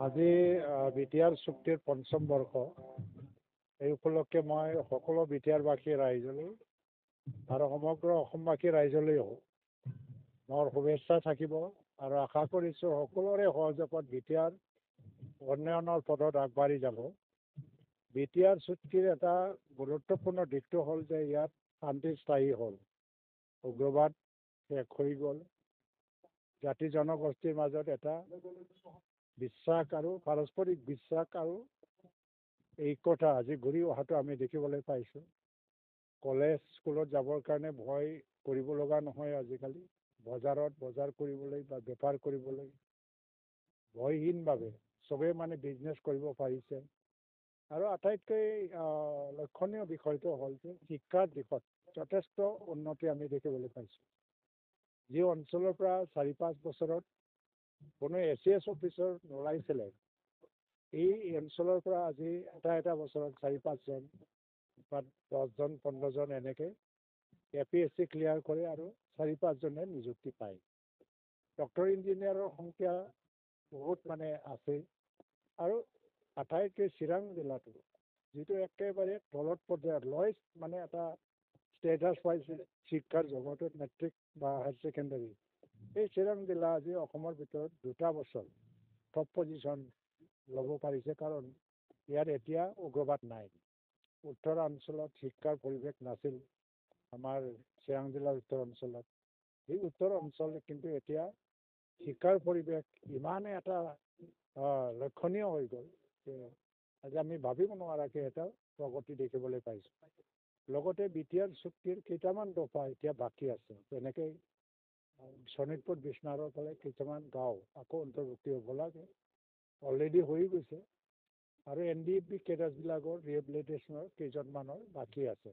আজি বিটিআৰ চুক্তিৰ পঞ্চম বৰ্ষ এই উপলক্ষে মই সকলো বিটিআৰবাসী ৰাইজলৈ আৰু সমগ্ৰ অসমবাসী ৰাইজলৈও মোৰ শুভেচ্ছা থাকিব আৰু আশা কৰিছোঁ সকলোৰে সহযোগত বিটিআৰ উন্নয়নৰ পথত আগবাঢ়ি যাব। বিটিআৰ চুক্তিৰ এটা গুৰুত্বপূৰ্ণ দিশটো হ'ল যে ইয়াত শান্তি স্থায়ী হ'ল, উগ্ৰবাদ শেষ হৈ গ'ল, জাতি জনগোষ্ঠীৰ মাজত এটা বিশ্বাস আৰু পাৰস্পৰিক বিশ্বাস আৰু ঐক্যতা আজি ঘূৰি অহাটো আমি দেখিবলৈ পাইছোঁ। কলেজ স্কুলত যাবৰ কাৰণে ভয় কৰিব লগা নহয়। আজিকালি বজাৰ কৰিবলৈ বা বেপাৰ কৰিবলৈ ভয়হীনভাৱে চবেই মানে বিজনেছ কৰিব পাৰিছে। আৰু আটাইতকৈ লক্ষণীয় বিষয়টো হ'ল যে শিক্ষাৰ দিশত যথেষ্ট উন্নতি আমি দেখিবলৈ পাইছোঁ। যি অঞ্চলৰ পৰা 4-5 বছৰত কোনো ACS অফিচাৰ নোলাইছিলে, এই অঞ্চলৰ পৰা আজি এটা বছৰত 4-5 জন বা 10 জন 15 জন এনেকৈ APSC ক্লিয়াৰ কৰে আৰু 4-5 জনে নিযুক্তি পায়। ডক্টৰ ইঞ্জিনিয়াৰৰ সংখ্যা বহুত মানে আছে। আৰু আটাইতকৈ চিৰাং জিলাটো যিটো একেবাৰে তলত পৰ্যায়ত লয়েষ্ট মানে এটা ষ্টেটাছ পাইছে শিক্ষাৰ জগতত, মেট্ৰিক বা হায়াৰ ছেকেণ্ডাৰী, এই চিৰাং জিলা আজি অসমৰ ভিতৰত 2টা বছৰ টপ পজিশ্যন ল'ব পাৰিছে। কাৰণ ইয়াত এতিয়া উগ্ৰবাদ নাই। উত্তৰ অঞ্চলত শিক্ষাৰ পৰিৱেশ নাছিল, আমাৰ চিৰাং জিলাৰ উত্তৰ অঞ্চলত। এই উত্তৰ অঞ্চল কিন্তু এতিয়া শিক্ষাৰ পৰিৱেশ ইমানে এটা লক্ষণীয় হৈ গ'ল যে আজি আমি ভাবিব নোৱাৰাকৈ এটা প্ৰগতি দেখিবলৈ পাইছোঁ। লগতে বিটিআৰ চুক্তিৰ কেইটামান দফা এতিয়া বাকী আছে। তেনেকৈ শোণিতপুৰ বিশ্বনাথৰ ফালে কিছুমান গাঁও আকৌ অন্তৰ্ভুক্তি হ'ব লাগে, অলৰেডি হৈ গৈছে। আৰু NDFB কেডাৰবিলাকৰ ৰিহেবিলিটেশ্যনৰ কেইজনমানৰ বাকী আছে।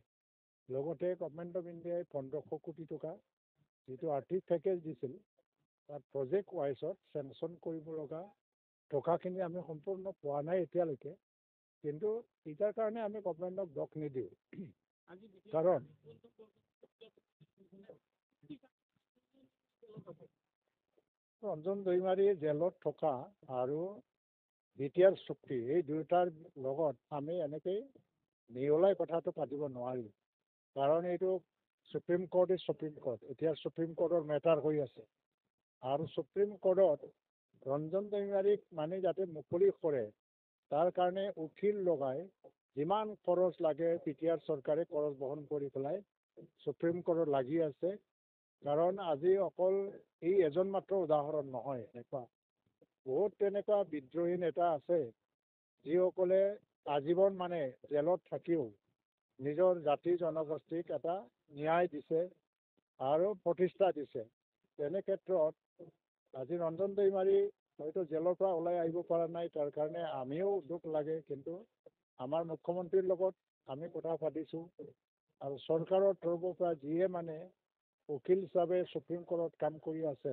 লগতে গভৰ্ণমেণ্ট অফ ইণ্ডিয়াই 1500 কোটি টকা যিটো আৰ্থিক পেকেজ দিছিল, তাত প্ৰজেক্ট ৱাইজত চেংচন কৰিব লগা টকাখিনি আমি সম্পূৰ্ণ পোৱা নাই এতিয়ালৈকে। কিন্তু ইয়াৰ কাৰণে আমি গভৰ্ণমেণ্টক দোষ নিদিওঁ, কাৰণ ৰঞ্জন দৈমাৰী জেলত থকা আৰু বিটিআৰ চুক্তি এই দুয়োটাৰ লগত আমি এনেকৈ মিহলাই কথাটো পাতিব নোৱাৰিম। কাৰণ এইটো সুপ্ৰিম কোৰ্ট এতিয়া সুপ্ৰিম কোৰ্টৰ মেটাৰ হৈ আছে। আৰু সুপ্ৰিম কোৰ্টত ৰঞ্জন দৈমাৰীক মানে যাতে মুকলি কৰে তাৰ কাৰণে উকিল লগাই যিমান খৰচ লাগে বিটিআৰ চৰকাৰে খৰচ বহন কৰি পেলাই সুপ্ৰিম কোৰ্টত লাগি আছে। কাৰণ আজি অকল এই এজন মাত্ৰ উদাহৰণ নহয়, এনেকুৱা বহুত তেনেকুৱা বিদ্ৰোহী নেতা আছে যিসকলে আজীৱন মানে জেলত থাকিও নিজৰ জাতি জনগোষ্ঠীক এটা ন্যায় দিছে আৰু প্ৰতিষ্ঠা দিছে। তেনে ক্ষেত্ৰত আজি ৰঞ্জন দৈমাৰী হয়তো জেলৰ পৰা ওলাই আহিব পৰা নাই, তাৰ কাৰণে আমিও দুখ লাগে। কিন্তু আমাৰ মুখ্যমন্ত্ৰীৰ লগত আমি কথা পাতিছোঁ আৰু চৰকাৰৰ তৰফৰ পৰা যিয়ে মানে উকিল হিচাপে সুপ্ৰিম কোৰ্টত কাম কৰি আছে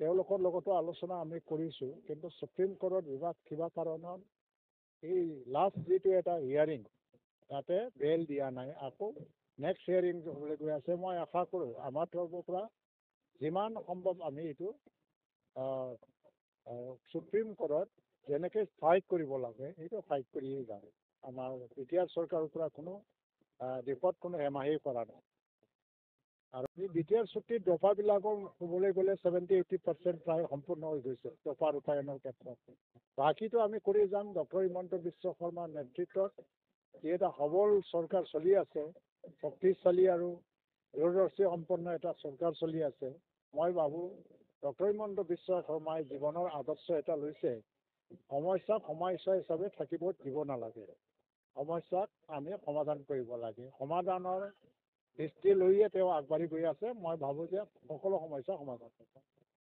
তেওঁলোকৰ লগতো আলোচনা আমি কৰিছোঁ। কিন্তু সুপ্ৰিম কোৰ্টত কিবা কাৰণত এই লাষ্ট যিটো এটা হিয়াৰিং তাতে বেল দিয়া নাই, আকৌ নেক্সট হিয়াৰিং হ'বলৈ গৈ আছে। মই আশা কৰোঁ আমাৰ তৰফৰ পৰা যিমান সম্ভৱ আমি এইটো সুপ্ৰিম কোৰ্টত যেনেকৈ ফাইট কৰিব লাগে সেইটো ফাইট কৰিয়েই যাম। আমাৰ বিটিআৰ চৰকাৰৰ পৰা কোনো দিশত কোনো হেমাহি কৰা নাই। আৰু এই বিটিআৰ চুক্তিৰ দফাবিলাকৰ ক'বলৈ গ'লে 70-80% প্ৰায় সম্পূৰ্ণ হৈ গৈছে দফা ৰূপায়ণৰ ক্ষেত্ৰত। বাকীটো আমি কৰি যাম। ডক্টৰ হিমন্ত বিশ্ব শৰ্মাৰ নেতৃত্বত যি এটা সবল চৰকাৰ চলি আছে, শক্তিশালী আৰু দূৰদৰ্শী সম্পন্ন এটা চৰকাৰ চলি আছে। মই ভাবোঁ ডক্টৰ হিমন্ত বিশ্ব শৰ্মাই জীৱনৰ আদৰ্শ এটা লৈছে, সমস্যা হিচাপে থাকিব দিব নালাগে। সমস্যাক আমি সমাধান কৰিব লাগে। সমাধানৰ দৃষ্টি লৈয়ে তেওঁ আগবাঢ়ি গৈ আছে। মই ভাবোঁ যে সকলো সমস্যা সমাধান হ'ব।